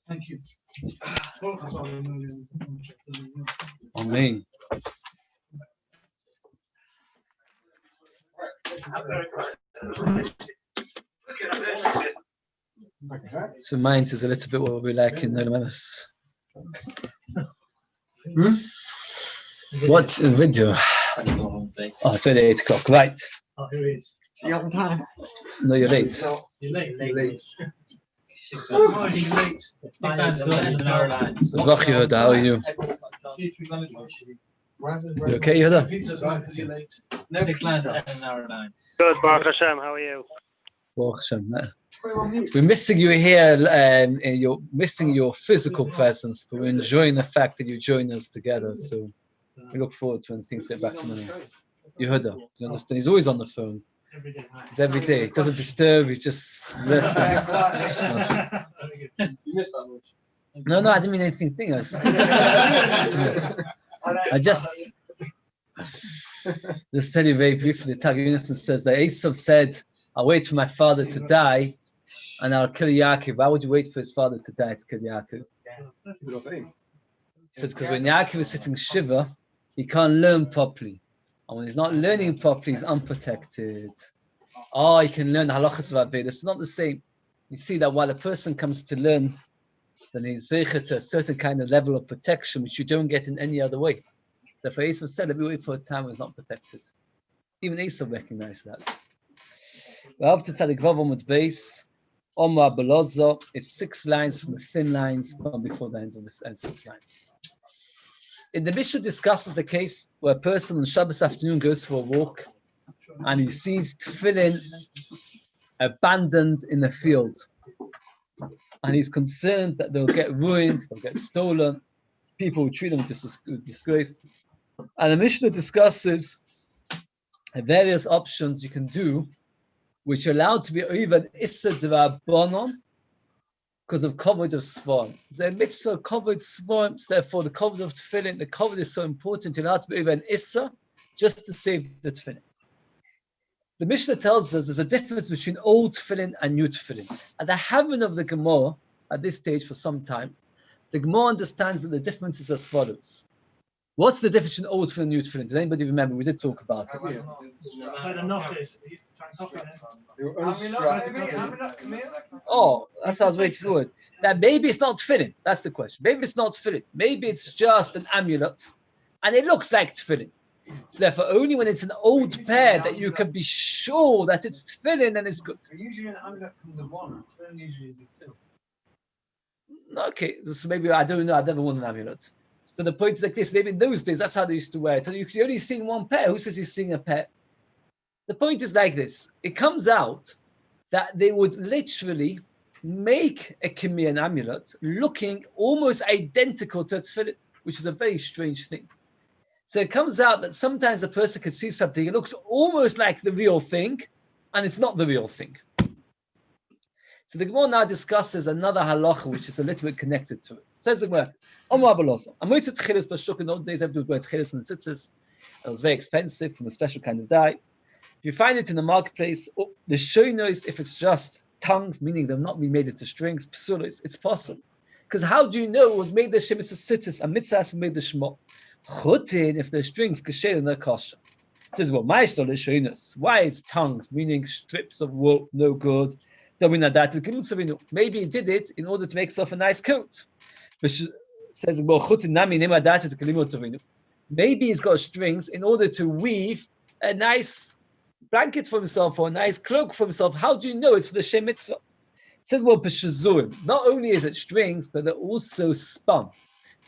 Thank you. Amen. So mine is a little bit what we like in the Lememes. What's the video? Oh, it's only 8 o'clock, right? Oh, here it is. You have time? No, you're late. You're late. You're late. Oh, you're late. Zvach Yehuda, how are you? You okay, Yehuda? Pizza's right because you're late. No 6 lines pizza. at an hour 9. Good, Baruch Hashem. How are you? Baruch Hashem. We're missing you here, and you're missing your physical presence, but we're enjoying the fact that you join us together. So we look forward to when things get back to normal. Yehuda, you understand? He's always on the phone. It's every day. It doesn't disturb. He just listens. You missed that much. No, I didn't mean anything. I just tell you very briefly. The Tag Unison says that Esav said, "I'll wait for my father to die, and I'll kill Yaakov." Why would you wait for his father to die to kill Yaakov? He says because when Yaakov is sitting shiva, he can't learn properly, and when he's not learning properly, he's unprotected. Oh, he can learn halachas of Aveda. It's not the same. You see that while a person comes to learn, then he's zeicher to a certain kind of level of protection, which you don't get in any other way. So for Esau said, if we wait for a time when he's not protected. Even Esau recognized that. We're up to Tzadik Vav Amud Beis, Omar Belozo. It's 6 lines from the thin lines, one before the end of this, and 6 lines. In the Mishnah discusses a case where a person on Shabbos afternoon goes for a walk and he sees tefillin abandoned in the field. And he's concerned that they'll get ruined, they'll get stolen, people will treat them with disgrace. And the Mishnah discusses various options you can do which are allowed to be even Issa D'Rabbanan because of covered of Swarm. The mitzvah covered Swarms, therefore the covered of Tefillin, the covered is so important, you're allowed to be even Issa just to save the Tefillin. The Mishnah tells us there's a difference between old Tefillin and new Tefillin. At the Havin of the Gemara, at this stage for some time, the Gemara understands that the difference is as follows. What's the difference between old Tefillin and new Tefillin? Does anybody remember? We did talk about it. But the notice, he used to try and copy it. They were unstrapped. Oh, that's how I was waiting for it. That maybe it's not Tefillin. That's the question. Maybe it's not Tefillin. Maybe it's just an amulet. And it looks like Tefillin. So therefore, only when it's an old pair that you can be sure that it's Tefillin and it's good. Usually an amulet comes with 1. Tefillin usually is a 2. Okay, so maybe, I don't know, I've never worn an amulet. So the point is like this, maybe in those days, that's how they used to wear it. So you're only seeing one pair. Who says you're seeing a pair? The point is like this. It comes out that they would literally make a Kimian amulet looking almost identical to a tefillin, which is a very strange thing. So it comes out that sometimes a person could see something, it looks almost like the real thing, and it's not the real thing. So the Gemara now discusses another halacha which is a little bit connected to it. Says the Gemara, Omar Belozo. I'm waiting to tchilis b'shuk. In those days, everybody would wear tchilis and tzitzis. It was very expensive from a special kind of dye. If you find it in the marketplace, the shoynos, if it's just tongues, meaning they've not been made into strings, psulos, it's possible. Because how do you know it was made the shemitz tzitzis and mitzvahs made the shmot? Chutin, if the strings kasher and they're kosher. It says, well, ma'ishlo l'shoynos. Why it's tongues, meaning strips of wool, no good. Maybe he did it in order to make himself a nice coat. But says, maybe he's got strings in order to weave a nice blanket for himself or a nice cloak for himself. How do you know it's for the Shem Mitzvah? It says, well, not only is it strings, but they're also spun.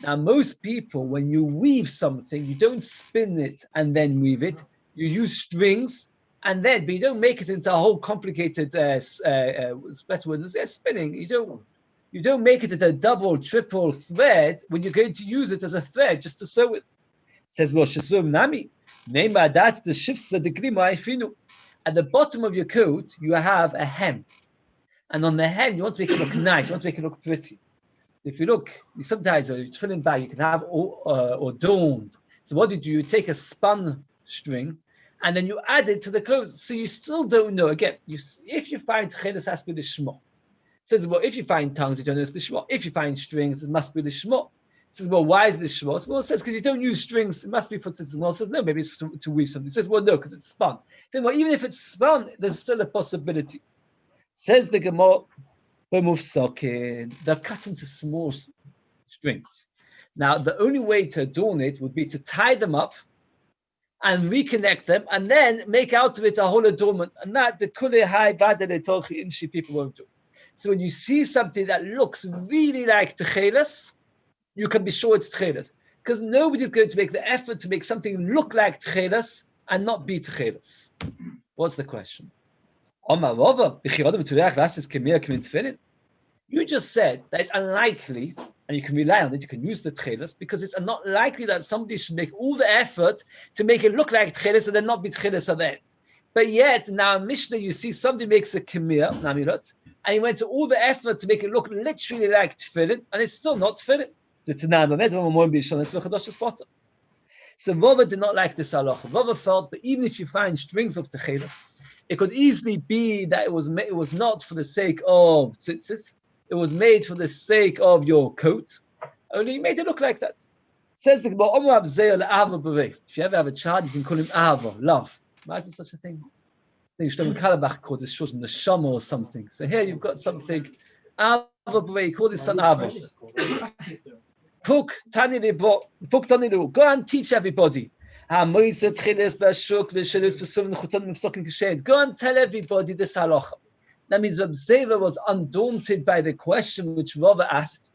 Now, most people, when you weave something, you don't spin it and then weave it. You use strings. And then, but you don't make it into a whole complicated spinning. You don't make it into a double, triple thread when you're going to use it as a thread just to sew it. It says, well, Shasum Nami, name by that the shifts of the grima ifinu. At the bottom of your coat, you have a hem. And on the hem, you want to make it look nice, you want to make it look pretty. If you look, sometimes you're filling back, you can have adorned So what do? You take a spun string, and then you add it to the clothes. So you still don't know. Again, if you find Tchelis, has to be the Shmo. Says, well, if you find tongues, you don't know it's the Shmo. If you find strings, it must be the Shmo. Says, well, why is this Shmo? Well, it says, because you don't use strings, it must be for tzitzis. Well, it says, no, maybe it's to weave something. It says, well, no, because it's spun. Then, well, even if it's spun, there's still a possibility. Says the Gemara, they're cut into small strings. Now, the only way to adorn it would be to tie them up and reconnect them, and then make out of it a whole adornment. And that the kule hai vadele torchi inshi people won't do it. So when you see something that looks really like tcheles, you can be sure it's tcheles, because nobody's going to make the effort to make something look like tcheles and not be tcheles. What's the question? You just said that it's unlikely, and you can rely on it, you can use the tcheles, because it's not likely that somebody should make all the effort to make it look like tcheles and then not be tcheles at the end. But yet, now in Mishnah, you see somebody makes a kemir, namirot, and he went to all the effort to make it look literally like tefillin, and it's still not tefillin. So Rava did not like this halacha. Rava felt that even if you find strings of techeles, it could easily be that it was not for the sake of tzitzis, it was made for the sake of your coat, only he made it look like that. Says the Gemara, if you ever have a child, you can call him Ahava, love. Imagine such a thing. I think Shlomo Kalabach called this children the Shama or something. So here you've got something, Ahava B'vei, call his son Ahava. Puk Tanilu, go and teach everybody. Go and tell everybody this halacha. That means Reb Zeva was undaunted by the question which Rava asked.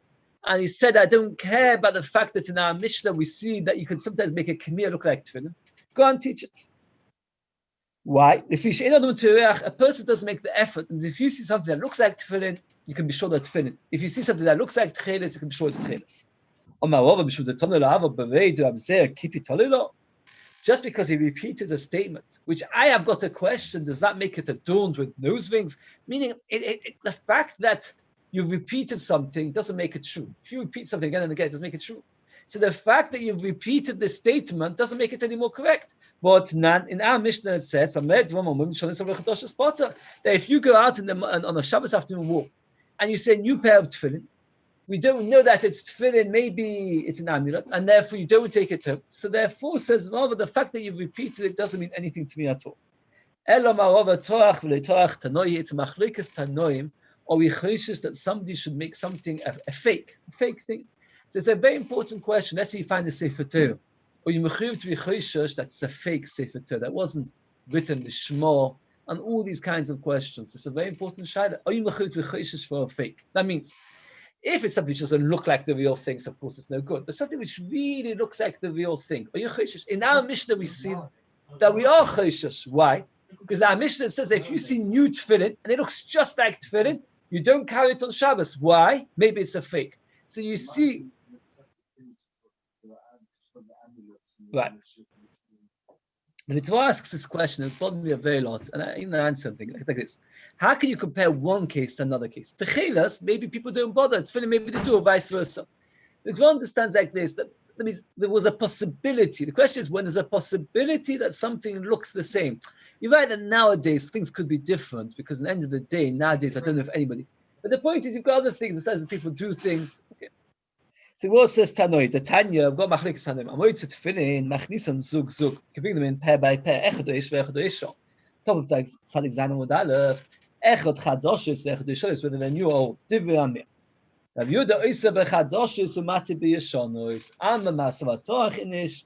And he said, I don't care about the fact that in our Mishnah we see that you can sometimes make a kemir look like tefillin. Go and teach it. Why? If a person doesn't make the effort, and if you see something that looks like tefillin, you can be sure that's tefillin. If you see something that looks like tcheles, you can be sure it's tcheles. Just because he repeated a statement, which I have got a question, does that make it adorned with nose rings? Meaning, the fact that you've repeated something doesn't make it true. If you repeat something again and again, it doesn't make it true. So the fact that you've repeated the statement doesn't make it any more correct. But in our Mishnah it says that if you go out on a Shabbos afternoon walk and you say a new pair of tefillin, we don't know that it's tefillin, maybe it's an amulet, and therefore you don't take it home. So therefore, says Rava, the fact that you've repeated it doesn't mean anything to me at all. It's machlokes tanoim, or we choishes that somebody should make something a fake thing. So it's a very important question. Let's say you find a Sefer Torah, or you mechuyev to be choishes that's a fake Sefer Torah that wasn't written the Shema, and all these kinds of questions. It's a very important shayla. Are you mechuyev to be choishes for a fake? That means, if it's something which doesn't look like the real thing, so of course it's no good. But something which really looks like the real thing. Are you choishes? In our Mishnah, we see that we are choishes. Why? Because our Mishnah says that if you see new tefillin and it looks just like tefillin, you don't carry it on Shabbos. Why? Maybe it's a fake. So you see, right. The Torah asks this question, it's bothered me a very lot, and I even answer something like this. How can you compare one case to another case? Techelas, maybe people don't bother. Tefillin, maybe they do, or vice versa. The Torah understands like this, that means there was a possibility. The question is, when there's a possibility that something looks the same. You're right that nowadays things could be different, because at the end of the day, nowadays, I don't know if anybody, but the point is, you've got other things, besides that people do things. Okay. So what says Tanoi? The Tanya, I've got machlekes Tanoim. I'm going to tefillin, machnisan zug. You can bring them in pair by pair. Echad oish ve'echad oisho. Top of Tzadik Zayin Amud Aleph. Echad chadoshes ve'echad oisho, whether they're new or old. Divrei Amir. Rav Yehuda oisa bechadoshes umati b'yeshonos. Amma ma'asava toach inish,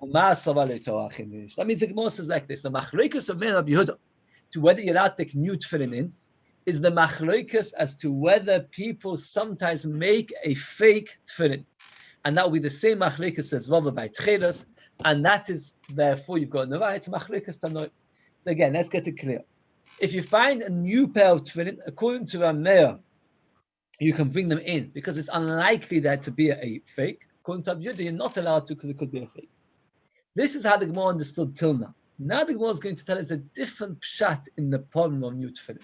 u'ma'asava le'toach inish. That means the Gemara says like this. The machlekes of Rav Yehuda, to whether you're allowed to take new tefillin in, is the machlokes as to whether people sometimes make a fake tefillin. And that will be the same machlokes as Rava by Tchelas, and that is, therefore, you've got no right, it's machlokes tanoi. So again, let's get it clear. If you find a new pair of tefillin, according to Rameir, you can bring them in, because it's unlikely that to be a fake. According to Abiyudah, you're not allowed to, because it could be a fake. This is how the Gemara understood till now. Now the Gemara is going to tell us a different pshat in the problem of new tefillin.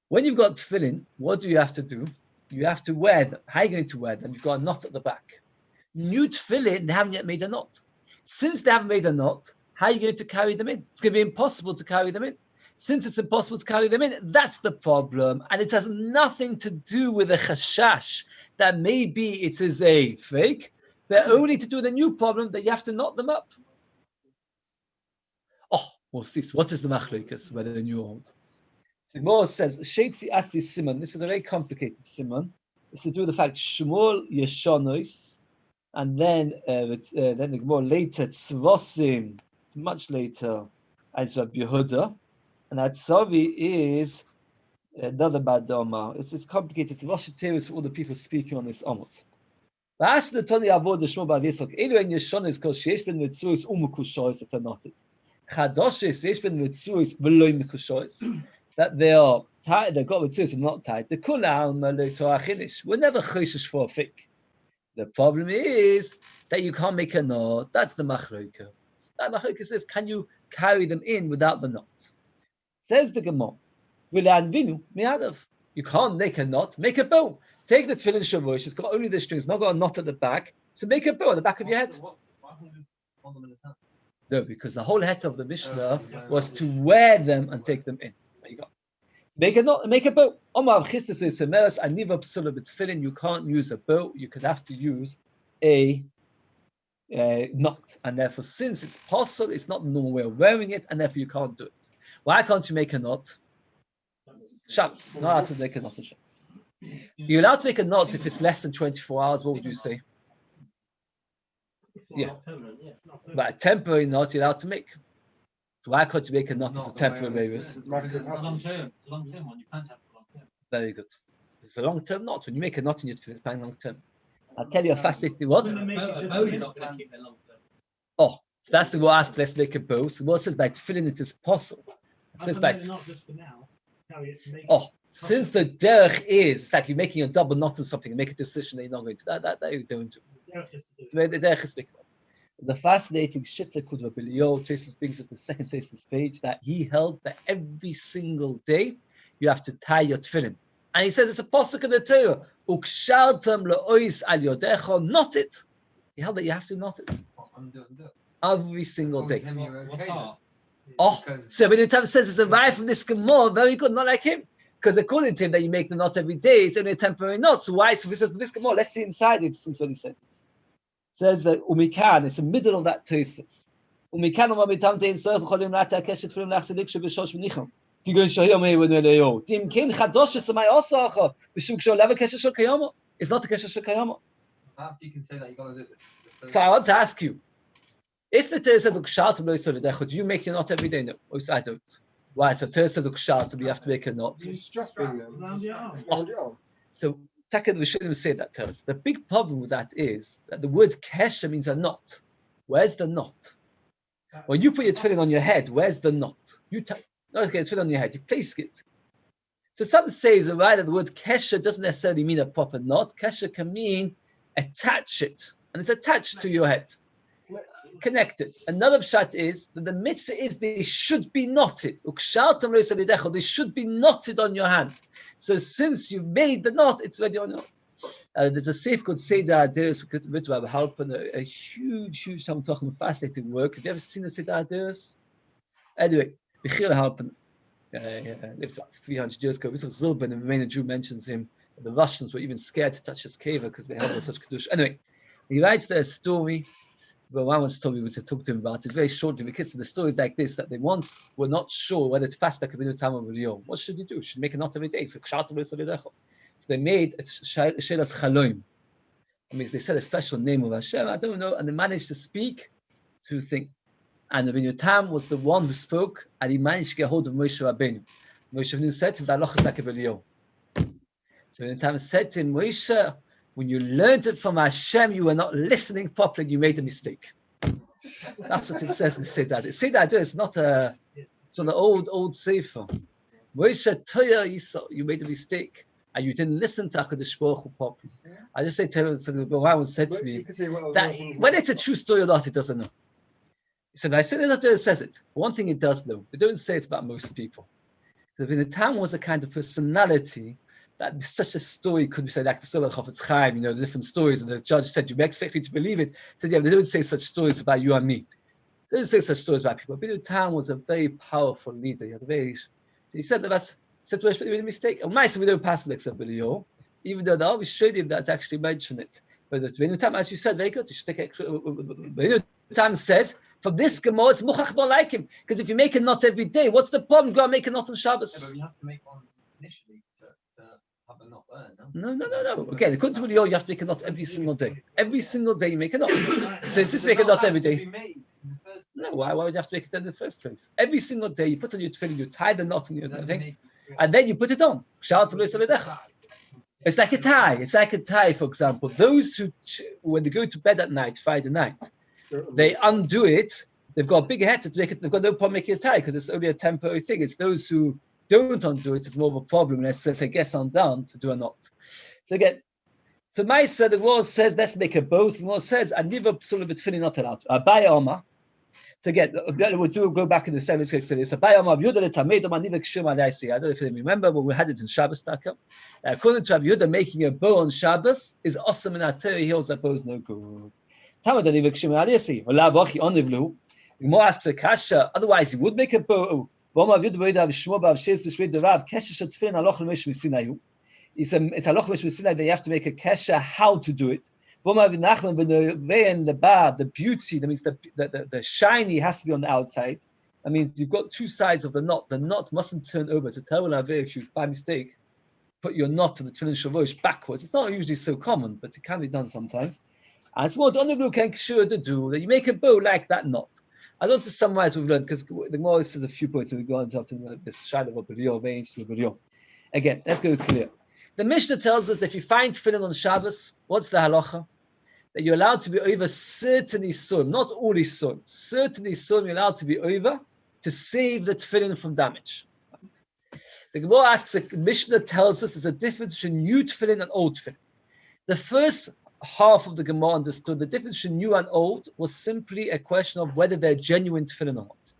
When you've got tefillin, what do you have to do? You have to wear them. How are you going to wear them? You've got a knot at the back. New tefillin, they haven't yet made a knot. since they haven't made a knot, how are you going to carry them in? It's going to be impossible to carry them in. Since it's impossible to carry them in, that's the problem. And it has nothing to do with a chashash that maybe it is a fake, but only to do with a new problem that you have to knot them up. Oh, we'll see. So what is the machlokas, whether the new or old? The Gemara says, Sheitzi Atbi Simon. This is a very complicated Simon. It's to do with the fact Shmuel Yeshonos, and then the Gemara later Tzvosim, it's much later, as Rabbi Yehuda, and Atzavi is another bad Omar. It's complicated. It's Rosh Teres for all the people speaking on this Omot. That they are tied, they've got Ritzuis but not tied. The we're never chayshish for a fake. The problem is that you can't make a knot. That's the machloka. That machloka says, can you carry them in without the knot? Says the Gemara, you can't make a knot, make a bow. Take the tefillin shavush, it's got only the strings, not got a knot at the back, so make a bow at the back of your head. No, because the whole head of the Mishnah was to wear them and take them in. There you go. Make a knot, make a bow. You can't use a bow, you could have to use a knot. And therefore, since it's possible, it's not the normal way of wearing it, and therefore you can't do it. Why can't you make a knot? Shabbos. Not allowed to make a knot of Shabbos. You're allowed to make a knot if it's less than 24 hours. What would you say? Yeah. But a temporary knot you're allowed to make. So why can't you make a knot as a temporary basis? It's a long term. It's a long term one. You can't have it long term. Very good. It's a long term knot. When you make a knot in your tefillin, it's long term. I'll tell you a fascinating what? A bow you're not going to keep it long term. Oh, so that's the word asked, let's make a bow. So the word says by tefillin it is possible. It says by not just for now. Since the derech is, it's like you're making a double knot in something and make a decision that you're not going to. That you don't do. The derech is making it. The fascinating shitla called Rabbi Leo, Traces brings us the second Traces page, that he held that every single day you have to tie your tefillin. And he says it's a pasuk in the Torah. Ukshaltam le'ois al yodecha, knot it. He held that you have to knot it. Every single day. Oh, so when the time says it's arrived from this Gemara, very good, not like him. Because according to him, that you make the knot every day, it's only a temporary knot. So why? So this is this Gemara. Let's see inside it. Since what he said. It says that umikan. It's the middle of that thesis. Umikan u'mamitam tein sorach b'cholim lata keshet filim lachsedik shebeshosh v'nicham. Kigun shayom eivaneleo. Dimkin chadosh esamay osacha b'shum ksholava keshet shel kayama. It's not the keshet shel kayama. After you can say that, you got to do it. So I want to ask you. If the Torah says ukshaltam lo yisod, do you make your knot every day? No, I don't. Why? So Torah says ukshaltam, you have to make a knot. You're strapping them around your arm. So Taka we shouldn't say that to us. The big problem with that is that the word kesher means a knot. Where's the knot? When you put your tefillin on your head, where's the knot? You tefillin on your head, you place it. So some say is right that the word kesher doesn't necessarily mean a proper knot. Kesher can mean attach it, and it's attached to your head. Connected. Another pshat is that the mitzvah is they should be knotted. They should be knotted on your hand. So since you've made the knot, it's already on your hand. There's a safe called Seder Aderes with Rabbi Halpern, a huge Talmud Chacham, fascinating work. Have you ever seen the Seder Aderes? Anyway, Yehuda Halpern lived like 300 years ago. Zilban, the Romanian Jew, mentions him. The Russians were even scared to touch his keva because they held such kedusha. Anyway, he writes there a story. But one once told me to talk to him about. It's very short to the kids. The story is like this: that they once were not sure whether to pass back a video time of Leo. What should you do? Should you make a knot every day? So they made a shelas chaloim. I mean, they said a special name of Hashem. I don't know, and they managed to speak through thing. And the Rabbeinu Tam was the one who spoke, and he managed to get hold of Moshe Rabbeinu. Moshe Rabbeinu said to him, "That loch is like a Leo." So Rabbeinu Tam said to him, Moshe, when you learned it from Hashem, you were not listening properly, you made a mistake. That's what it says in the Seder. It's not it's from the old Sefer. Moshe Toya Yisrael, you made a mistake, and you didn't listen to HaKadosh Baruch Hu properly. I just say to the Baruch said to me, that whether it's a true story or not, it doesn't know. He said, I said that it says it. One thing it does know, they don't say it about most people. The Tam was a kind of personality that such a story could be said, like the story of Chafetz Chaim, the different stories, and the judge said, you expect me to believe it? He said, yeah, they don't say such stories about you and me. They don't say such stories about people. Bidu Tam was a very powerful leader. He had a very, so he said that that's such a mistake. Nice, we don't pass it except Bidu, even though they always showed him that actually mention it. But Bidu Tam, as you said, very good. You should take extra. Bidu Tam says, from this Gemara, it's Muchach don't like him. Because if you make a knot every day, what's the problem? Go and make a knot on Shabbos. Yeah, but you have to make one initially to have a knot there, No. Okay, according to Bidu, you have to make a knot every single day. Every single day you make a knot. So it's just make a knot every day. No, why would you have to make it in the first place? Every single day you put on your tefillin, you tie the knot in your thing, and then you put it on. It's like a tie. It's like a tie, for example. Those who, when they go to bed at night, Friday night, they undo it. They've got a big head to make it. They've got no problem making a tie because it's only a temporary thing. It's those who don't undo it. It's more of a problem. Unless they get undone to do a knot. So again, so Maisa, the Lord says, let's make a bow. The Lord says, "Aniva psula b'tefillin not allowed." Abai Omar. To get, we'll go back in the same for this. Abai Omar Yehuda Tameid Omar Aniva kshum alaisi. I don't know if you remember, but we had it in Shabbos Taka. According to Rabbi Yehuda, making a bow on Shabbos is awesome in our Torah. He holds that bow is no good. Tamad Aniva kshum alaisi. Ola bochi onivlu. The Gemara asks a kasha. Otherwise, he would make a bow. V'Omar Yehuda b'Yehuda v'Shmuel b'Avshes v'Shvei Derav kesha shel tefillin aloch l'mesh v'Sinayu. It's aloch l'mesh v'Sinai that you have to make a kesha how to do it. The beauty, that means the shiny has to be on the outside. That means you've got two sides of the knot. The knot mustn't turn over. It's a terrible idea if you, by mistake, put your knot to the tefillin shavosh backwards. It's not usually so common, but it can be done sometimes. And it's more on can sure to do that you make a bow like that knot. I don't want to summarize what we've learned because the Gemara says a few points and we go on to this shadow of a range to a Again, let's go clear. The Mishnah tells us that if you find tefillin on Shabbos, what's the halacha? That you're allowed to be over certain isurim, not all isurim. Certain isurim you're allowed to be over to save the tefillin from damage. The Gemara asks, the Mishnah tells us there's a difference between new tefillin and old tefillin. The first half of the Gemara understood the difference between new and old was simply a question of whether they're genuine tefillin or not.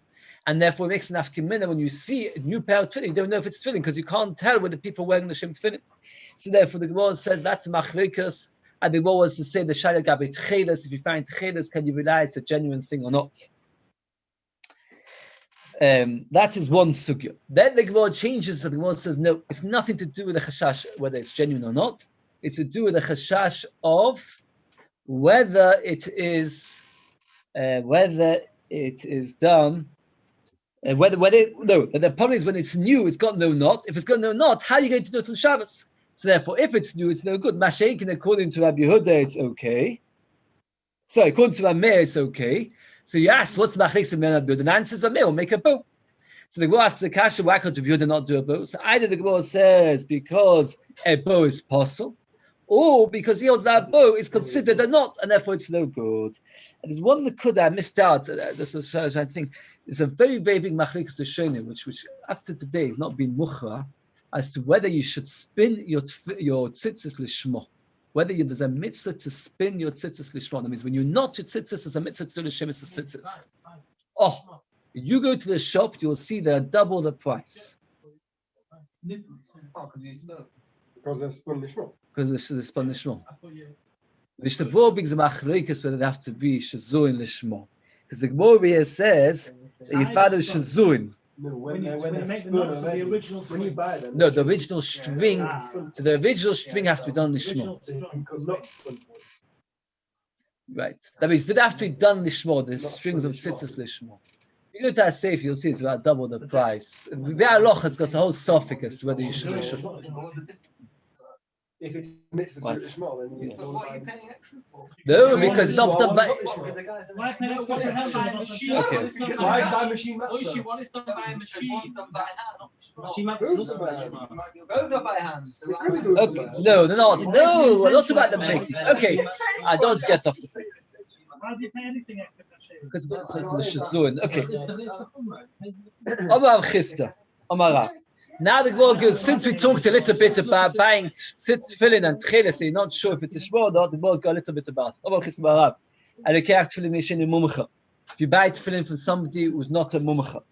And therefore it makes an afkimina when you see a new pair of tefillin, you don't know if it's tefillin because you can't tell whether people are wearing the same tefillin. So therefore the Gemara says that's machrikas, and the Gemara was to say the shayla gabe tchelas. If you find tchelas, can you realize the genuine thing or not? That is one sugya. Then the Gemara changes. The Gemara says no, it's nothing to do with the chashash whether it's genuine or not. It's to do with the chashash of whether it is done. The problem is when it's new, it's got no knot. If it's got no knot, how are you going to do it on Shabbos? So therefore, if it's new, it's no good. Masha'inkin, according to Rabbi Yehuda, it's okay. So according to Rameir, it's okay. So you ask, what's the machlekes of Rabbi Yehuda? And the answer is Rameir, make a bow. So the Gemara asks the kasha, why can't Rabbi Yehuda not do a bow? So either the Gemara says because a bow is possible, or because he holds that bow is considered a knot, and therefore it's no good. And there's one that I missed out. This is, I think, it's a very, very big machlekes to Shonim, which after today has not been muchra, as to whether you should spin your tzitzis lishmo. Whether there's a mitzvah to spin your tzitzis lishmo. That means when you knot your tzitzis, there's a mitzvah to do l'shemis tzitzis. Oh, you go to the shop, you'll see they're double the price. Because they're spun lishmo. Because it's spun lishmo. Which the Gemara brings a machlekes whether they have to be shazuin lishmo. Because the Gemara here says that your father is shazuin. No, When you make the knots with the original when you buy them. No, the original string. So the original string have to be done lishmo. Right. That means it have to be done lishmo. The strings of tzitzis lishmo. You go to a safe, you'll see it's about double the price. The Aloch has got a whole suffix as to whether you should or shouldn't. If it's mitzvah to lishmo, then you. Yes. What are you paying extra for? No, because not done by. Why pay what the hell by a machine? Okay. Why buy machine Oishi, what is done by a machine? She might Who's also by by hand? Shema. Go by hand. Okay. No, they're not. No, not about the making. Okay, I don't get off the place. Why do you pay anything extra? Because it's the shazuin. Okay. Omar Chista. Omar Rav. Now the Gemara goes, since we talked a little bit about buying tefillin and tcheles, so you're not sure if it's a shmo or not, the Gemara's got a little bit about it. Omar Chista Rav. If you buy tefillin from somebody who's not a mumcha,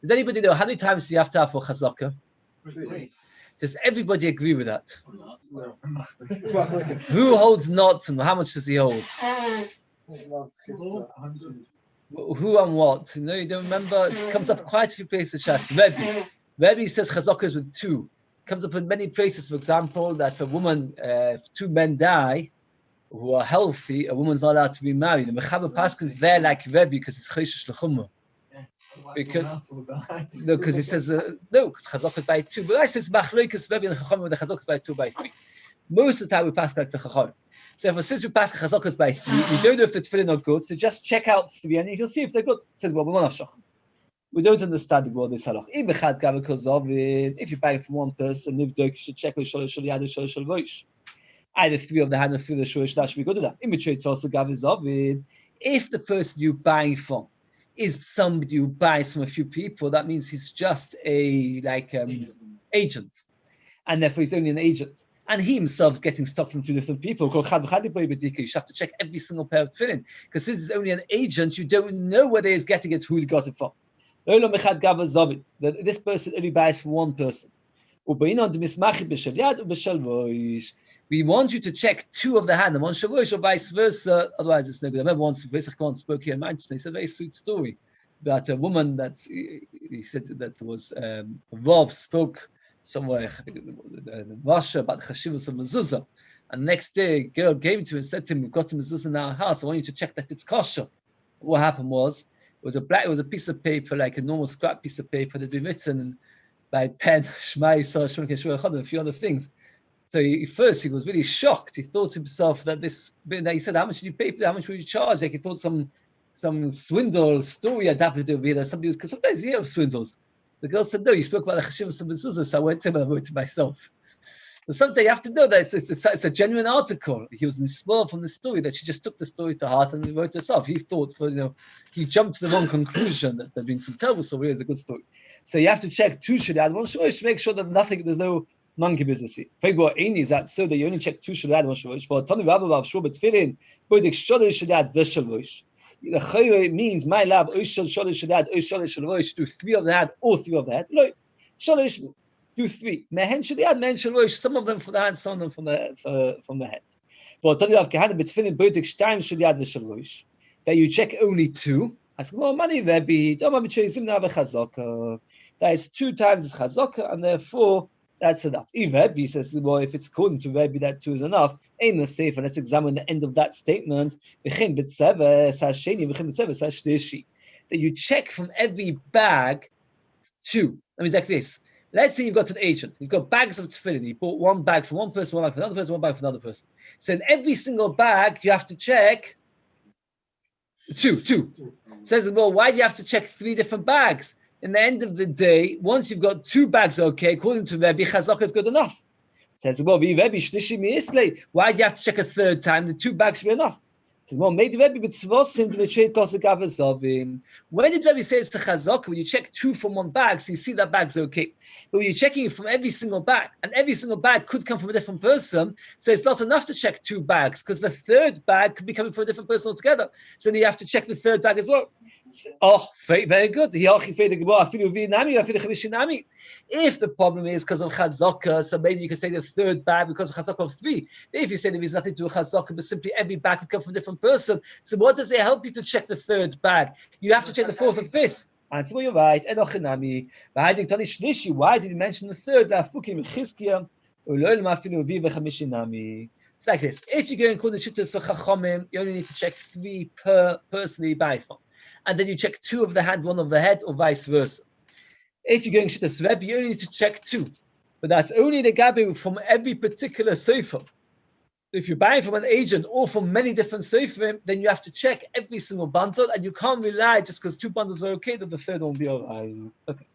Does anybody know how many times do you have to have for chazaka? 3. Does everybody agree with that? No. Who holds not, and how much does he hold? Who and what? No, you don't remember? It comes up quite a few places. Shas Rebbe says chazakas with 2. Comes up in many places. For example, that a woman, if 2 men die who are healthy, a woman's not allowed to be married. The Mechaber Paskin is there like Rebbe because it's chayshish l'chumrah. Because he says no, because chazakas by 2. But I says machlokas Rebbe and Chacham with the chazakas by 2 by 3. Most of the time we pass like the Chacham. So if since we pass chazakas by 3, we don't know if the tefillin are good. So just check out 3 and you'll see if they're good. Says well, we don't understand the word this halach. If you're buying from one person, you should check with either 3 of the hand or 3 of the shurish. That should be good enough. If the person you're buying from is somebody who buys from a few people, that means he's just a agent, and therefore he's only an agent. And he himself is getting stuff from 2 different people. You should have to check every single pair of tefillin, because this is only an agent. You don't know whether he's getting it, who he got it from. This person only buys from one person. We want you to check 2 of the hand, and one shavosh or vice versa. Otherwise, it's no good. I remember once Pesach Khan spoke here in Manchester. He said a very sweet story about a woman that he said that there was Rav spoke somewhere in Russia about the chashivus of mezuzah. And next day, a girl came to him and said to him, "We've got a mezuzah in our house. I want you to check that it's kosher." What happened was, it was a piece of paper, like a normal scrap piece of paper that had been written by pen, Shema Yisrael, Shema Yisrael, and a few other things. So he was really shocked. He thought to himself that he said, "How much did you pay for that? How much would you charge?" Like he thought some swindle story had happened to be there. Because sometimes you hear of swindles. The girl said, "No, you spoke about the chashivas of mezuzah." So I went to him and I wrote to myself. So sometimes you have to know that it's a genuine article. He was inspired from the story that she just took the story to heart and wrote it herself. He thought, he jumped to the wrong conclusion that there'd been some terrible story. It's a good story. So you have to check 2 shaliad, 1 shavosh to make sure that there's no monkey business here. Is that so that you only check 2 shaliad, 1 shavosh? For Tanu Rabba Rav Shua B'Tfilin, bodik shalish shaliad v'shavosh. The chayre means my lab oishal shalish shaliad, oishal shavosh. Do 3 of the hand or 3 of the head. No, shalish. Do 3. Mehen shaliad, mehen shalosh. Some of them from the hand, some of them from the head. But Tanu Rav Kahana B'Tfilin, bodik shtayim shaliad v'shavosh. That you check only 2. I said, well, money Rebbe, that is 2 times is chazaka, and therefore that's enough. If Rebbe says, well, if it's according to Rebbe that 2 is enough, ain't safe, and let's examine the end of that statement. That you check from every bag 2. That means like this. Let's say you've got an agent. He's got bags of tefillin. He bought 1 bag for one person, 1 bag for another person, 1 bag for another person. So in every single bag, you have to check 2. Says, well, why do you have to check 3 different bags? In the end of the day, once you've got 2 bags, okay, according to Rebbe, chazaka is good enough. Says, well, Rebbe, shlishi mi'isle. Why do you have to check a 3rd time? The 2 bags should be enough. Says, well, maybe Rebbe b'tzvosim d'v'sheit kosegavazovim. When did Rebbe say it's the chazaka? When you check 2 from 1 bag, so you see that bag's okay. But when you're checking it from every single bag, and every single bag could come from a different person, so it's not enough to check 2 bags, because the 3rd bag could be coming from a different person altogether. So then you have to check the 3rd bag as well. Oh, very good. If the problem is because of chazaka, so maybe you can say the 3rd bag because of chazaka of 3. If you say there is nothing to do with chazaka, but simply every bag could come from a different person, so what does it help you to check the 3rd bag? You have to check the 4th and 5th. And so you're right. Why did he mention the 3rd? It's like this. If you go and call the shittas of chachomim, you only need to check 3 per person that you buy from. And then you check 2 of the hand, 1 of the head, or vice versa. If you're going to shittas Rebbe, you only need to check 2. But that's only the gabi from every particular sefer. If you're buying from an agent or from many different seferim, then you have to check every single bundle, and you can't rely just because 2 bundles were okay that the 3rd one will be all right. Okay.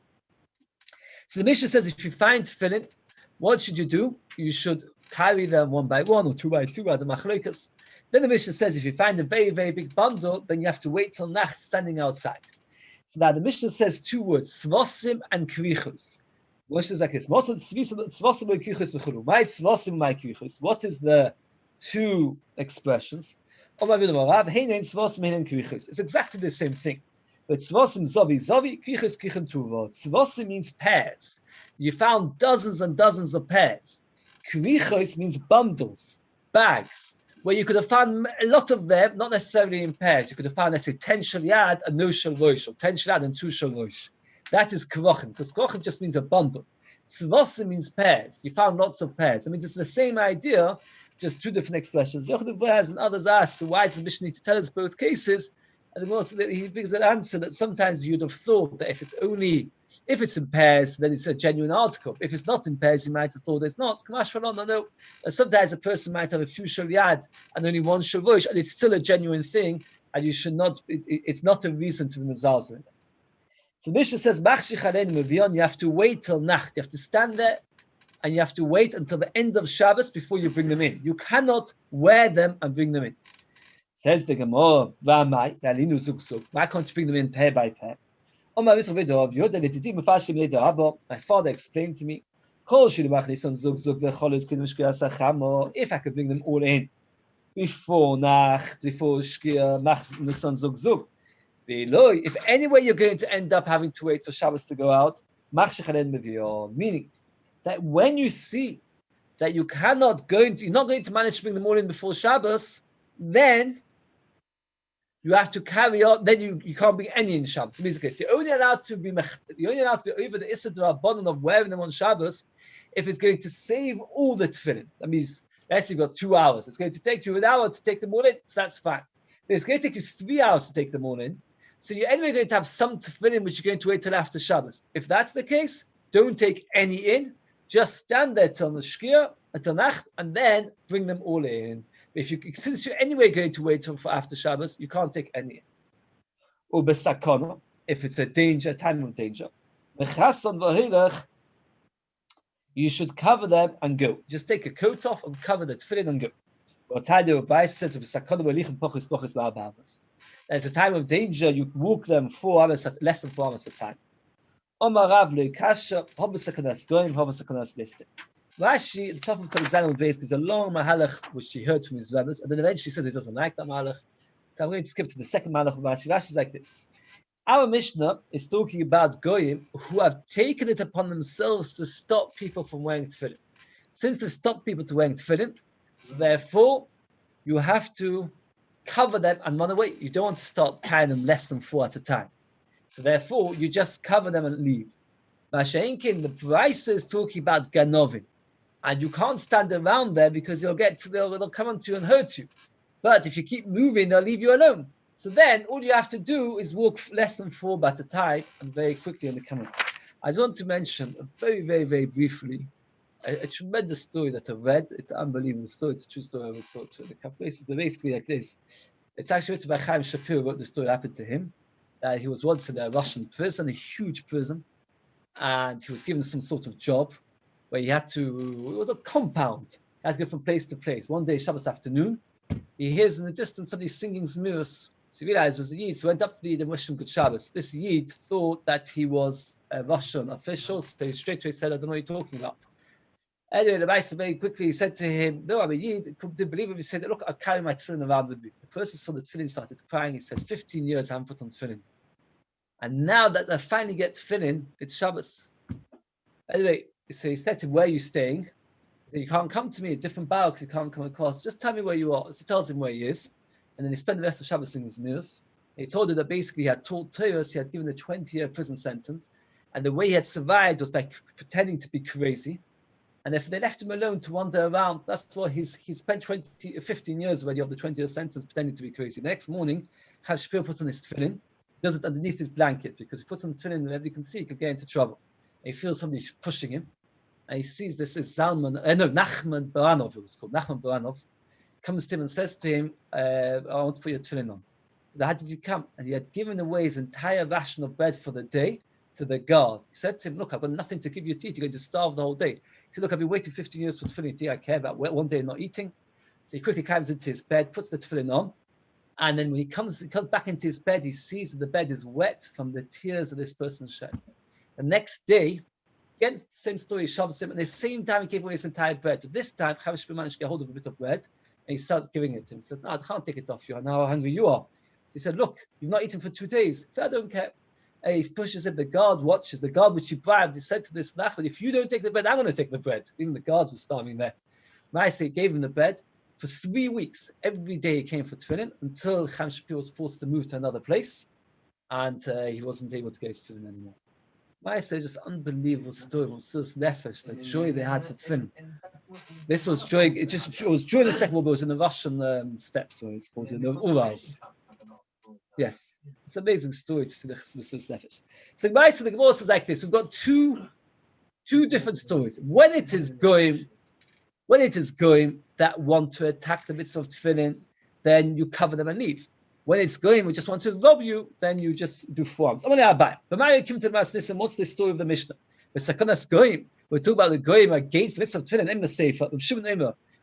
So the Mishnah says if you find tefillin, what should you do? You should carry them 1 by 1 or 2 by 2 as a machlokas. Then the Mishnah says if you find a very, very big bundle, then you have to wait till nacht standing outside. So now the Mishnah says 2 words, tzvosim and krichus. The Mishnah is like this. What is the 2 expressions? It's exactly the same thing. But tzvosim zovi, kiches kichen tuvo. Tzvosim means pairs. You found dozens and dozens of pairs. Krichos means bundles, bags, where you could have found a lot of them, not necessarily in pairs. You could have found, let's say, 10 shalyad and no shalrosh, or 10 shalyad and 2 shalrosh. That is krochim, because krochim just means a bundle. Tzvosim means pairs. You found lots of pairs. That means it's the same idea, just two different expressions. Yochid Boaz and others ask, so why does the Mishnah need to tell us both cases? And the most he gives an answer that sometimes you'd have thought that if it's in pairs, then it's a genuine article. If it's not in pairs, you might have thought it's not. No. Sometimes a person might have a few shalyad and only one shalrosh, and it's still a genuine thing, and you should not. It's not a reason to be mezalzel. So Mishnah says, you have to wait till Nacht. You have to stand there and you have to wait until the end of Shabbos before you bring them in. You cannot wear them and bring them in. Says the Gemara, why can't you bring them in pair by pair? My father explained to me, if I could bring them all in before Nacht, before Shkia, Nitzon Zug Zug. If anyway you're going to end up having to wait for Shabbos to go out, meaning that when you see that you're not going to manage to bring them all in before Shabbos, then you have to carry on. Then you can't bring any in Shabbos. In this case, you're only allowed to be over the Issa D'Rabbanan of wearing them on Shabbos if it's going to save all the tefillin. That means let's say you've got 2 hours. It's going to take you an hour to take them all in, so that's fine. But it's going to take you 3 hours to take them all in. So you're anyway going to have some tefillin which you're going to wait till after Shabbos. If that's the case, don't take any in. Just stand there till the Shkia, until Nacht, and then bring them all in. Since you're anyway going to wait for after Shabbos, you can't take any in. Ubesakona, if it's a time of danger, you should cover them and go. Just take a coat off and cover the tefillin and go. It's a time of danger, you walk them 4 hours, less than 4 hours at a time. Rashi, the top of the example base, is a long mahalach which he heard from his brothers, and then eventually says he doesn't like that mahalach. So I'm going to skip to the second mahalach of Rashi. Rashi is like this. Our Mishnah is talking about goyim who have taken it upon themselves to stop people from wearing tefillin. Since they've stopped people to wearing tefillin, so therefore you have to cover them and run away. You don't want to start carrying them less than 4 at a time. So therefore you just cover them and leave. Masha'inkin, the price is talking about ganovin. And you can't stand around there because they'll come onto you and hurt you. But if you keep moving, they'll leave you alone. So then all you have to do is walk less than 4 at a time and very quickly on the coming. I just want to mention very, very, very briefly a tremendous story that I read. It's an unbelievable story. It's a true story. I saw it in a couple places. But basically like this. It's actually written by Chaim Shapiro, wrote the story that happened to him. He was once in a Russian prison, a huge prison. And he was given some sort of job where it was a compound. He had to go from place to place. One day, Shabbos afternoon, he hears in the distance somebody singing Zmiros. So he realized it was a Yid. So he went up to the Yid and wished him good Shabbos. This Yid thought that he was a Russian official, so he straight away said, I don't know what you're talking about. Anyway, the Maisa very quickly said to him, no, I'm a Yid. He didn't believe him. He said, look, I'll carry my tefillin around with me. The person saw the tefillin, started crying. He said, 15 years I haven't put on tefillin. And now that I finally get tefillin, it's Shabbos. Anyway, so he said to him, where are you staying? You can't come to me, a different bar because you can't come across. Just tell me where you are. So he tells him where he is. And then he spent the rest of Shabbos in his mirrors. He told her that basically he had taught Torah, he had given a 20-year prison sentence. And the way he had survived was by pretending to be crazy. And if they left him alone to wander around, that's why he spent 15 years already of the 20-year sentence pretending to be crazy. The next morning, Chaim Shapiro puts on his tefillin, does it underneath his blanket, because he puts on the tefillin and whenever you can see, he could get into trouble. And he feels somebody pushing him. And he sees this is Nachman Baranov, it was called. Nachman Baranov comes to him and says to him, I want to put your tefillin on. So how did you come? And he had given away his entire ration of bread for the day to the guard. He said to him, look, I've got nothing to give you to eat. You're going to starve the whole day. He said, look, I've been waiting 15 years for tefillin. I care about one day not eating. So he quickly climbs into his bed, puts the tefillin on. And then when he comes back into his bed, he sees that the bed is wet from the tears that this person shed. The next day, again, same story, he shoves him, and at the same time he gave away his entire bread. But this time, Chaim Shapiro managed to get hold of a bit of bread, and he starts giving it to him. He says, no, I can't take it off you. I know how hungry you are. He said, look, you've not eaten for 2 days. He said, I don't care. And he pushes him, the guard watches, the guard which he bribed, he said to this Nachman, if you don't take the bread, I'm going to take the bread. Even the guards were starving there. Maaseh gave him the bread. For 3 weeks, every day he came for tefillin until Chaim Shapir was forced to move to another place, and he wasn't able to get his tefillin anymore. Maaseh, just unbelievable story of Sus Nefesh, the joy they had for tefillin. This was during it was during the Second World War. It was in the Russian steppes, where it's called in the Urals. Yes, it's an amazing story to see the Sus Nefesh. So the Gemara says like this: we've got two different stories. When it is going that want to attack the mitzvah of tefillin, then you cover them and leave. When it's going, we just want to rob you, then you just do 4 arms. But Mario came to the Masnis, and what's the story of the Mishnah? The Sakanas Goyim. We're talking about the Goyim against the mitzvah of tefillin in the Sefer. We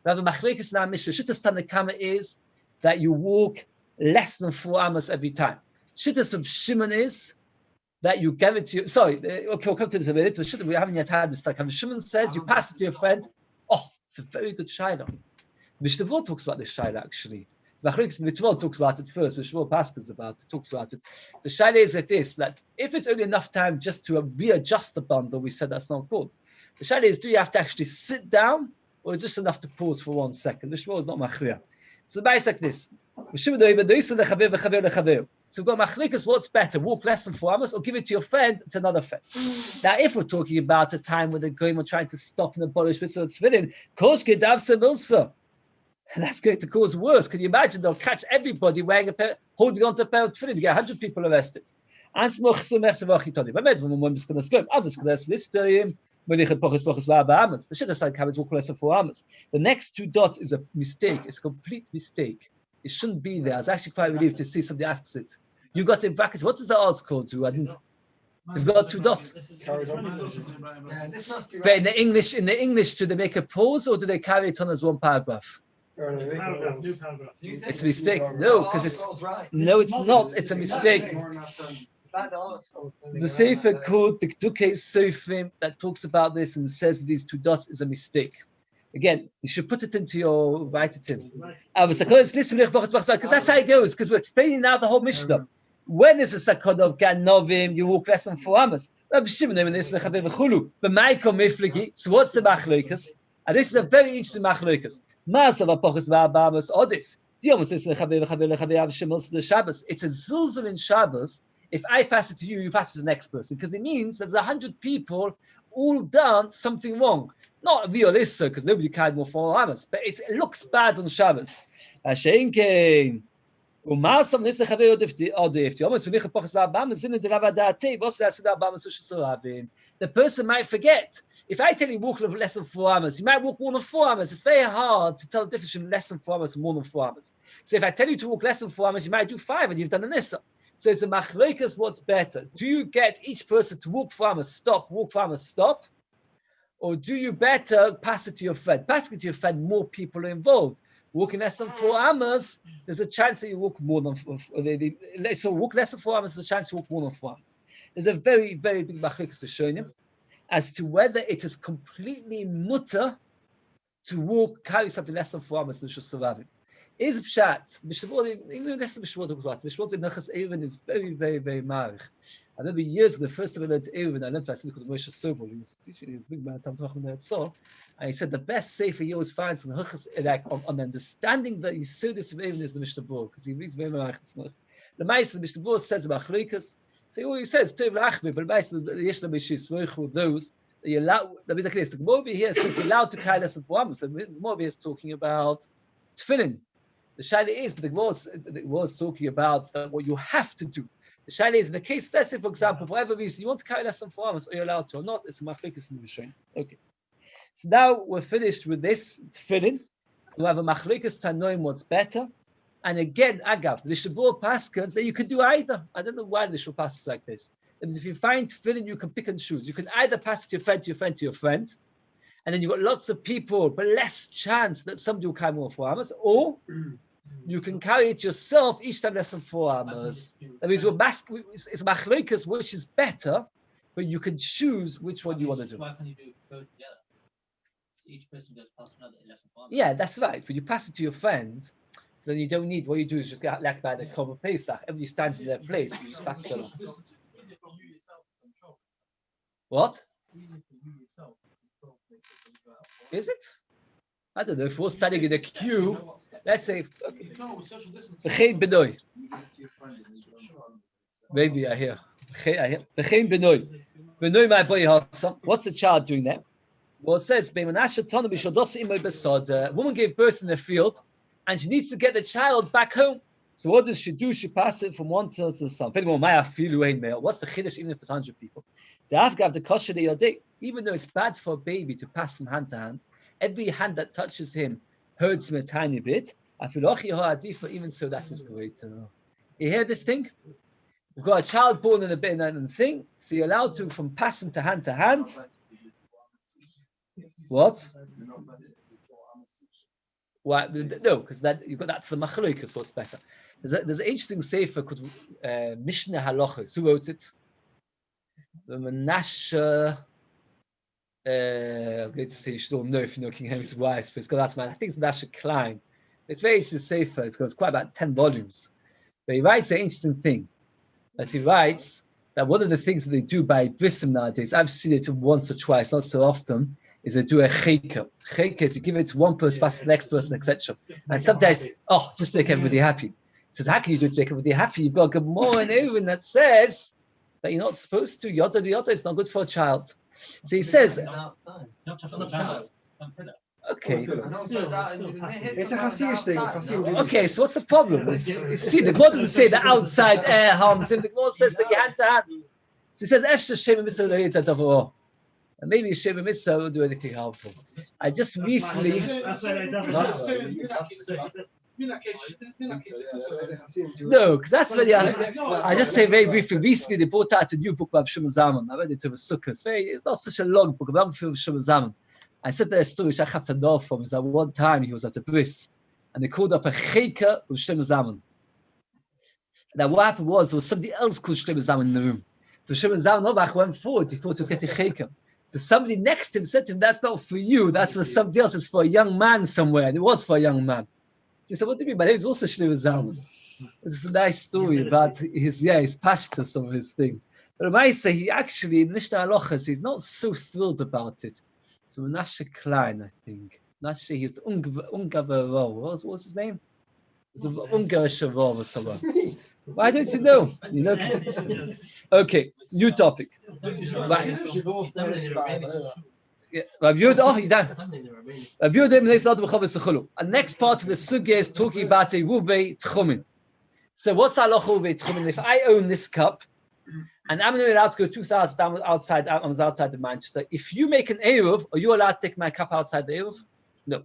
have a machlekes in our Mishnah. Shittas Tanakama is that you walk less than 4 amas every time. Shittas of Shimon is that you give it to you. Sorry, okay, we'll come to this in a minute. We haven't yet had this. Like Shimon says, you pass it to your friend. Oh, it's a very good shaila. Mishnah talks about this shaila actually. The Mitzvah talks about it first. Mishnah talks about it. The shaila is like this: that if it's only enough time just to readjust the bundle, we said that's not good. The shaila is: do you have to actually sit down, or is it just enough to pause for 1 second? Mishnah is not machriya. So the Bible is like this: so we've got machlikas. What's better? Walk less than 4 amas, or give it to your friend, to another friend. Now, if we're talking about a time when the goyim are trying to stop and abolish mitzvah tefillin, kosh gedavsa milsa, and that's going to cause worse. Can you imagine? They'll catch everybody holding on to a pair of tefillin. You get 100 people arrested. The shit like cabbage walk less than 4 amas. The next 2 dots is a mistake. It's a complete mistake. It shouldn't be there. I was actually quite relieved to see somebody asks it. You got in brackets. What is the odds called to? You've got 2 dots. But in the English, do they make a pause or do they carry it on as 1 paragraph? New paragraph. It's a mistake. No, because it's not. It's a mistake. There's a sefer called the Kedukei Sofrim that talks about this and says these 2 dots is a mistake. Again, you should put it into your, write it in. Because that's how it goes, because we're explaining now the whole Mishnah. When is a sakon of ganovim, you walk less than 4 amas. So what's the machlokas? And this is a very interesting machlokas. It's a zilzal in Shabbos. If I pass it to you, you pass it to the next person, because it means there's 100 people all done something wrong. Not realistic, because nobody carried more 4 amas, but it looks bad on Shabbos. The person might forget. If I tell you walk less than 4 amas, you might walk more than 4 amas. It's very hard to tell the difference between less than 4 amas and more than 4 amas. So if I tell you to walk less than 4 amas, you might do 5 and you've done an issa. So it's a machlokas, what's better? Do you get each person to walk 4 amas, stop, walk 4 amas, stop? Or do you better pass it to your friend? Passing it to your friend, more people are involved. Walking less than 4 amas, there's a chance that you walk more than 4. So walk less than 4 amas, there's a chance you walk more than 4 amas. There's a very, very big machlokas to show you as to whether it is completely mutter to carry something less than 4 amas than Shusavavim. Is pshat. Even this the Mishnah talks about. Mishnah in Nachas Eiruvin is very, very, very marich. I remember years ago, the first time I learned Eiruvin, I learned that because Moshe Sobel, he was teaching, he was a big man, and he said the best sefer he always finds on the understanding that you see this of Eiruvin is the Mishnah Bor, because he reads very marich. The Ma'aseh, the Mishnah Bor says about chleikas. So he always says Tov Lachmi, but the Ma'aseh the Yeshna Mishis Svoichu those that you allow. That means like this. The Gemara here says you're allowed to carry less than 4 amas. The Gemara is talking about tefillin. The shaila is, but the Gemara is talking about what you have to do. The shaila is in the case, let's say, for example, for whatever reason, you want to carry less than 4 amas, are you allowed to or not? It's a machlokas in the Mishnah. Okay. So now we're finished with this tefillin. We have a machlokas tanoim, what's better. And again, agav, the Shabbat paskins that you can do either. I don't know why the Shabbat passes like this. Because if you find tefillin, you can pick and choose. You can either pass it to your friend, to your friend, to your friend. And then you've got lots of people, but less chance that somebody will carry more 4 amas, or you can carry it yourself each time less than 4 amas. That means it's machlokas, which is better, but you can choose which one you want to do. Why can't you do both together? Each person goes past another less than 4 amas. Yeah, that's right. When you pass it to your friend, So then you don't need, what you do is just get like by the Korban Pesach. Everybody stands in their place. You just pass it along. What? Is it? I don't know. If we're standing in a queue, let's say, okay. Maybe I hear. What's the child doing there? Well, it says, a woman gave birth in the field, and she needs to get the child back home. So what does she do? She passes it from one to the son. What's the chiddush even if it's 100 people? Even though it's bad for a baby to pass from hand to hand, every hand that touches him hurts him a tiny bit. Even so, that is great to know. You hear this thing? We've got a child born in a thing, so you're allowed to from passing to hand to hand. What? Why? No, because that you've got that's the machlokas. What's better? There's an interesting sefer called Mishnah Halachos. Who wrote it? The Menashe. I'm going to say you should all know if you know King Henry's wife, but it's got that man. I think it's Menashe Klein. It's very interesting sefer. It's quite about 10 volumes. But he writes an interesting thing. That he writes that one of the things that they do by brisim nowadays, I've seen it once or twice, not so often, is they do a cheka. Cheka is you give it to one person, pass to the next person, etc. And sometimes, just to make everybody happy. He says, how can you do it to make everybody happy? You've got a Gemara in Eiruvin that says that you're not supposed to. Yoda the Yoda, it's not good for a child. So he says, okay. It's a Hasidic thing. Okay, so what's the problem? You see, the Gemara doesn't say the outside air harms him. The Gemara says that you hand to hand. So he says, "Efshar shema mitzvah le'ita davaro." And maybe shema mitzvah will do anything harmful. I just recently. No, because that's very. I just say very briefly. Recently, they brought out a new book by Shimon Zaman. I read it over Sukkot. It's not such a long book. I'm from Shimon Zaman. I said that story which I have to know from is that one time he was at a bris and they called up a cheka with Shlomo Zalman. Now what happened was there was somebody else called Shlomo Zalman in the room. So Shlomo Zalman went forward. He thought he was getting cheka. So somebody next to him said to him, "That's not for you. That's for somebody else. It's for a young man somewhere." And it was for a young man. So he said, "What do you mean? My name is also Shlomo Zalman." This is a nice story about his pashta, some of his thing. But I might say he actually in Mishnah Halachos he's not so thrilled about it. So Menashe Klein, I think. Menashe, he was Ungavarov. What was his name? It was Ungavarov or someone. Why don't you know? You know. Okay, new topic. Right. Rabbi Yehuda, you're done. Rabbi Yehuda, and next part of the sugya is talking about a Ruvei Tchumin. So what's the halacha Ruvei Tchumin? If I own this cup, and I'm not allowed to go 2,000 down outside of Manchester. If you make an Eruv, are you allowed to take my cup outside the Eruv? No.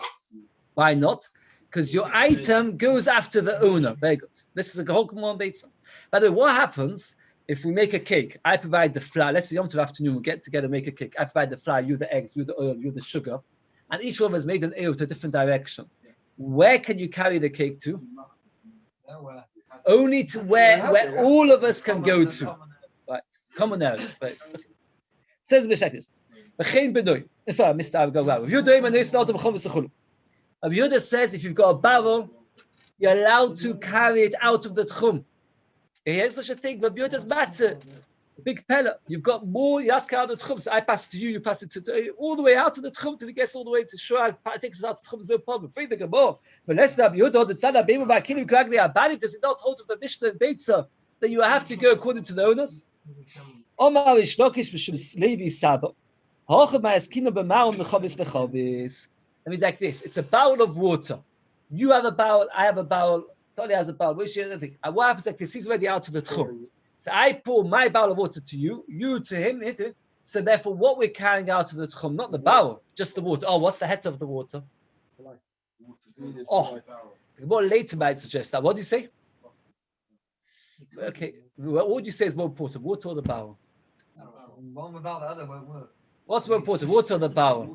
Why not? Because your item goes after the owner. Very good. This is a whole command beta. By the way, what happens if we make a cake? I provide the flour. Let's say Yom Tov afternoon, we get together, make a cake. I provide the flour, you the eggs, you the oil, you the sugar. And each one has made an Eruv to a different direction. Where can you carry the cake to? Nowhere. Only to where all of us can go to. Right, common area. Right. Says the like this. Sorry, Mr. Rabbi Yehuda says if you've got a barrel, you're allowed to carry it out of the tchum. Here's such a thing. Rabbi Yehuda's matter. Big pella. You've got more. You have to carry out the tchum. So I pass it to you. You pass it to all the way out of the tchum till it gets all the way to Shiur. It takes it out of the tchum. No problem. Free the gemara. But let's Rabbi Yehuda the tzad abim v'akilim kragli abali. Does it not hold of the Mishnah and Beitza that you have to go according to the owners? Omar ishlokish b'shum Levi Saba. Hochem ma'askinu b'ma'um l'chavis l'chavis. That means like this. It's a barrel of water. You have a barrel. I have a barrel. Tony has a barrel. What happens like this? He's already out of the tchum. So I pour my barrel of water to you. You to him. So therefore, what we're carrying out of the tchum, not the barrel, just the water. Oh, what's the head of the water? Oh, more later might suggest that. What do you say? Okay, what would you say is more important, water or the barrel? One without the other won't work. What's more important, water or the barrel?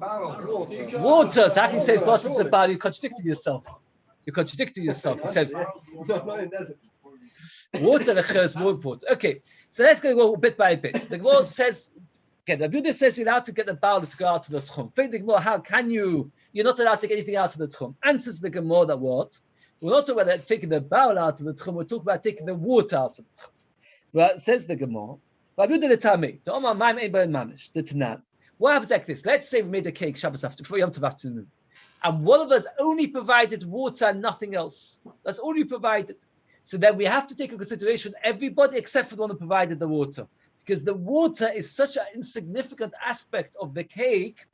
Water. So how can you say it's part of the barrel? You're contradicting yourself. You said water is more important. Okay, so let's go bit by bit. The Gemara says, okay, the Yehuda says you're allowed to get the barrel to go out to the tchum. The Gemara, how can you? You're not allowed to get anything out of the tchum. Answers the Gemara that what? We're not talking about taking the bowl out of the tchum. We're talking about taking the water out of the tchum. But says the Gemara, what happens like this? Let's say we made a cake Shabbos for Yom Tov afternoon, and one of us only provided water and nothing else. That's all we provided. So then we have to take into consideration everybody except for the one who provided the water, because the water is such an insignificant aspect of the cake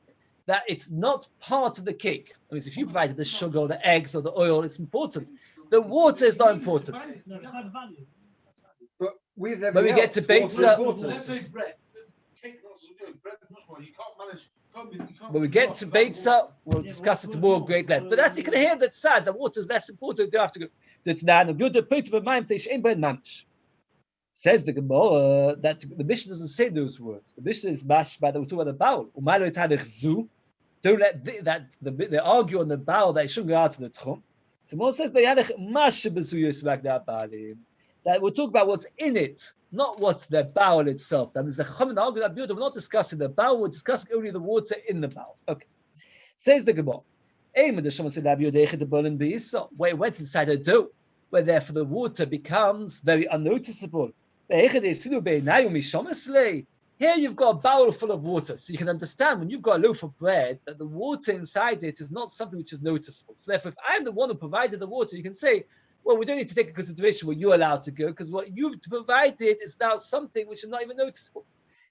that it's not part of the cake. I mean, if you provided the sugar or the eggs or the oil, it's important. The water is not important. No, it's had value. But with When we get to Beitza, Let's say bread. Cake, bread is much more. You can't manage. when we get to Beitza, we'll discuss it more great length. But that's, you can hear that sad, the water is less important. You don't have to go. Says the Gemara that the Mishnah doesn't say those words. The Mishnah is mash by the we're talking about the bowl. Don't let they argue on the bowl that it shouldn't go out of the tchum. So Moses says that we're talking about what's in it, not what's the bowl itself. That means the Chachamim argue that we're not discussing the bowl, we're discussing only the water in the bowl. Okay. Says the Gemara. Where it went inside a dough, where therefore the water becomes very unnoticeable. Here you've got a bowl full of water, so you can understand when you've got a loaf of bread that the water inside it is not something which is noticeable. So therefore, if I'm the one who provided the water, you can say, well, we don't need to take into consideration where you're allowed to go, because what you've provided is now something which is not even noticeable.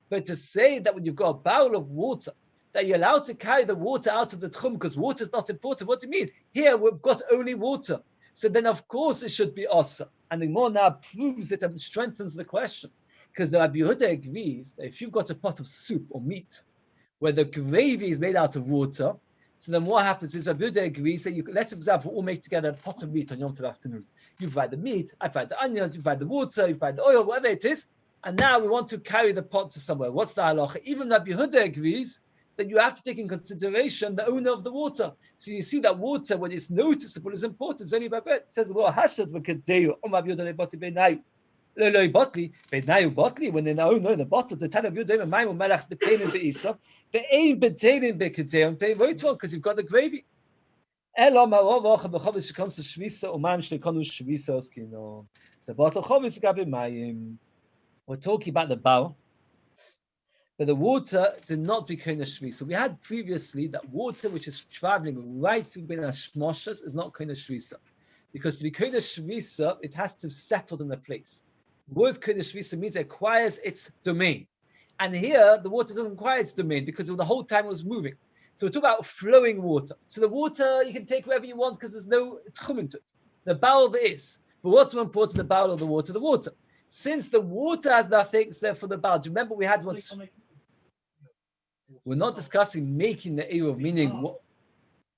But to say that when you've got a bowl of water, that you're allowed to carry the water out of the tchum because water is not important, what do you mean? Here we've got only water. So then, of course, it should be asa. And the more now proves it and strengthens the question. Because the Rabbi Yehuda agrees that if you've got a pot of soup or meat, where the gravy is made out of water, so then what happens is Rabbi Yehuda agrees that let's, for example, all make together a pot of meat on Yom Tov afternoon. You provide the meat, I provide the onions, you provide the water, you provide the oil, whatever it is, and now we want to carry the pot to somewhere. What's the halacha? Even Rabbi Yehuda agrees that you have to take in consideration the owner of the water. So you see that water, when it's noticeable, is important. It's only by bread. It says, well, when they know the bottle, the time of Yudayim and Maimon Melach B'Tein and Be'isa, they ain't B'Tein B'Kedei, they wait on because you've got the gravy. The bottle Chovis Gabi Mayim. We're talking about the bowl, but the water did not become a shvi. So we had previously that water which is traveling right through Ben Hashmoshas is not kind of shvisa, because to be kind of shvisa, it has to have settled in a place. The word kind of shvisa means it acquires its domain, and here the water doesn't acquire its domain because the whole time it was moving. So we're talking about flowing water. So the water you can take wherever you want because there's no tchum into it. The bowl there is, but what's more important, the bowl or the water? The water. Since the water has nothing, so therefore the bowl. Do you remember we had one? We're not discussing making the Eruv, meaning what?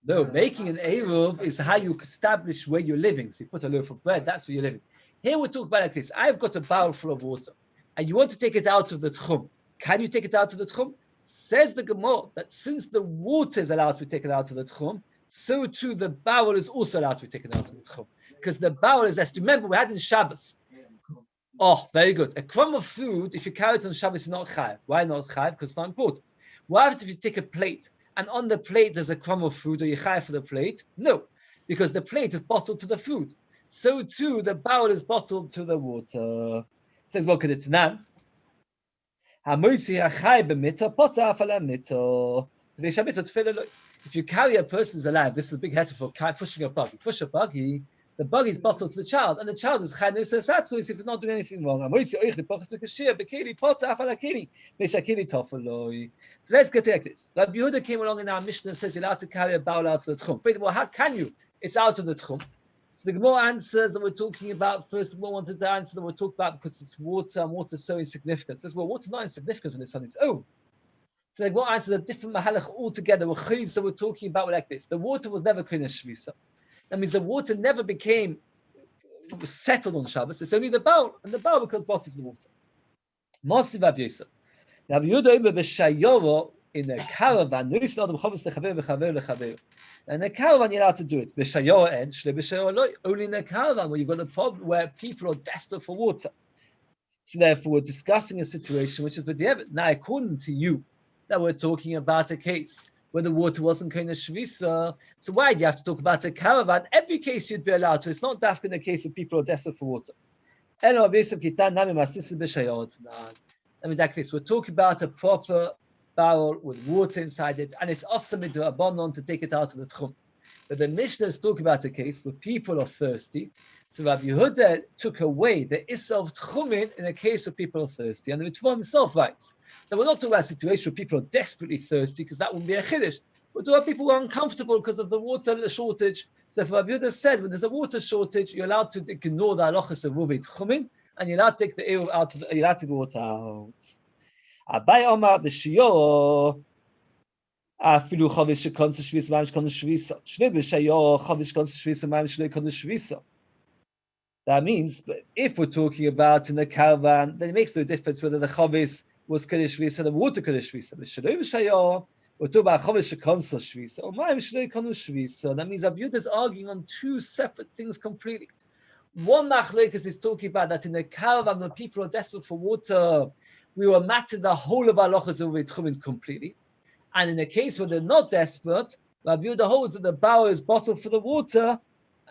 No, making an Eruv is how you establish where you're living. So you put a loaf of bread, that's where you're living. Here we're talking about like this. I've got a bowl full of water, and you want to take it out of the tchum. Can you take it out of the tchum? Says the Gemara that since the water is allowed to be taken out of the tchum, so too the bowl is also allowed to be taken out of the tchum. Because the bowl is less. Remember, we had in Shabbos. Oh, very good. A crumb of food, if you carry it on Shabbos, is not chayav. Why not chayav? Because it's not important. What happens if you take a plate and on the plate there's a crumb of food, or you chayav for the plate? No, because the plate is bottled to the food. So too the bowl is bottled to the water. It says, what could it nan? If you carry a person who's alive, this is a big heter for pushing a buggy. Push a buggy, the buggy is bottled to the child, and the child is chai nesasatsu if you're not doing anything wrong. So let's get like this. Rabbi Yehuda came along in our Mishnah and says you're allowed to carry a bowl out of the tchum. But well, how can you? It's out of the tchum. So the Gemara answers that we're talking about. First, the Gemara wanted to answer that we're talking about because it's water, and water is so insignificant. Says, well, water's not insignificant when it's on its own. So the Gemara answers a different mahalach altogether. So we're talking about like this. The water was never kind of shvisa. That means the water never became settled on Shabbos. It's only the bowl, and the bowl becomes bottled in the water. Masiv Rabbi Yosef. Rabbi Yehuda b'shayoro in a caravan. In a caravan, you're allowed to do it. B'shayoro and shle b'shayoro loy. Only in a caravan where you've got a problem where people are desperate for water. So therefore, we're discussing a situation which is b'diavad. Now, according to you, that we're talking about a case where the water wasn't kind of shvisa. So why do you have to talk about a caravan? Every case you'd be allowed to. It's not dafka in the case of people who are desperate for water. That means like this. We're talking about a proper barrel with water inside it, and it's awesome to abanon to take it out of the tchum. But the Mishnah is talking about a case where people are thirsty. So Rabbi Yehuda took away the issa of tchumin in a case where people are thirsty. And the Ritva himself writes that we're not talking about a situation where people are desperately thirsty, because that wouldn't be a chiddush. We're talking about people who are uncomfortable because of the water shortage. So Rabbi Yehuda said, when there's a water shortage, you're allowed to ignore the halachas of ruvi tchumin, and you're allowed to take the Eruv out of the, you're allowed to take the water out. Abai Omar b'Shiur. That means if we're talking about in the caravan, then it makes no difference whether the chavis was kaddish shvisa or the water kaddish shvisa. We're talking about chavis shekonsel shvisa or ma'im shloi kaddish shvisa. That means Avyud is arguing on two separate things completely. One machlokes is talking about that in the caravan when people are desperate for water, we were matted the whole of our lochas over tchumin completely. And in the case where they're not desperate, Rabbi Yehuda holds that the bower is bottled for the water,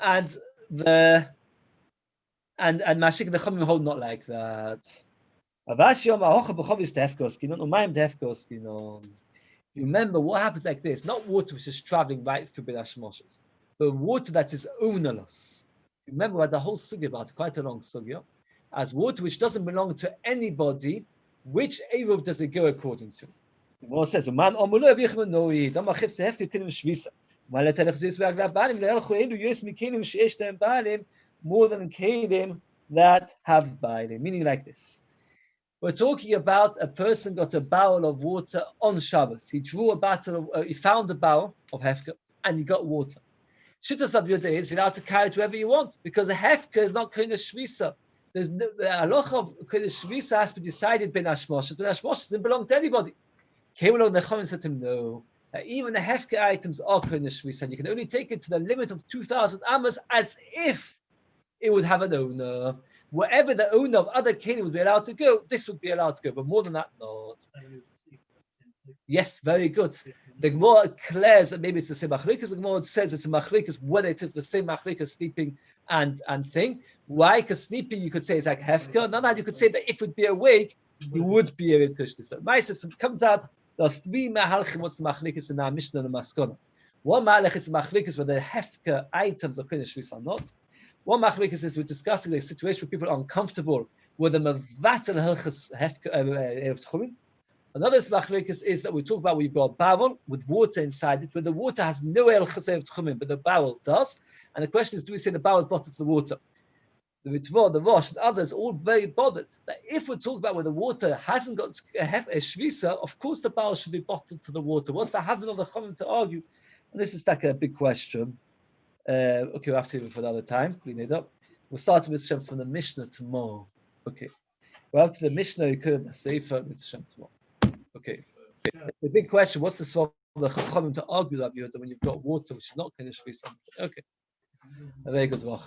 and Mashik the Chachamim hold not like that. Remember what happens like this: not water which is traveling right through Beit Hashmoshes, but water that is ownerless. Remember, we had the whole sugya about it, quite a long sugya, as water which doesn't belong to anybody. Which Eruv does it go according to? The Gemara says, "Man omulo avichim noi, dama chif sehefke kinim shvisa. Man letelech zis ve'agla balim le'elchu elu yos mikelim sheyesh lehem balim more than kelim that have balim." Meaning like this: we're talking about a person got a barrel of water on Shabbos. He drew a barrel, he found a barrel of hefker, and he got water. Shittas of Yehuda is you're allowed to carry it wherever you want, because a hefker is not kind of shvisa. There's no, the halacha of kind of shvisa has to be decided ben hashmoshes. Ben hashmoshes didn't belong to anybody. Came along the Chachamim said to him, no, even the hefker items are kind of shvisa, and you can only take it to the limit of 2,000 amas as if it would have an owner. Wherever the owner of other kelim would be allowed to go, this would be allowed to go, but more than that, not. Yes, very good. The Gemara declares that maybe it's the same machlikas. The Gemara says it's a machlikas whether it is the same machlikas sleeping and thing. Why? Because sleeping you could say it's like hefker. None that you could say that if it would be awake, you would be able to kush this. So Maisis comes out the three mahalchim. What's the machlikas in our Mishnah and the Maskana? One mahalch is machlikas whether hefker items are kush or not. One machlikas is we're discussing the situation where people are uncomfortable with the mevatel halchas hefker erev tchumin. Another machlikas is that we talk about we've got a barrel with water inside it, where the water has no halchas erev tchumin, but the barrel does. And the question is, do we say the barrel is bottled to the water? The Ritva, the Rosh, and others all very bothered that if we talk about where the water hasn't got a shvisa, of course the barrel should be bottled to the water. What's the having of the Chachamim to argue? And this is like a big question. Okay, we'll have to leave it for another time. Clean it up. We'll start with Shem from the Mishnah tomorrow. Okay. We'll have to the Mishnah, you could say for Shem tomorrow. Okay. The big question, what's the sort of the Chachamim to argue that when you've got water which is not kind of shvisa? Okay. A very good one.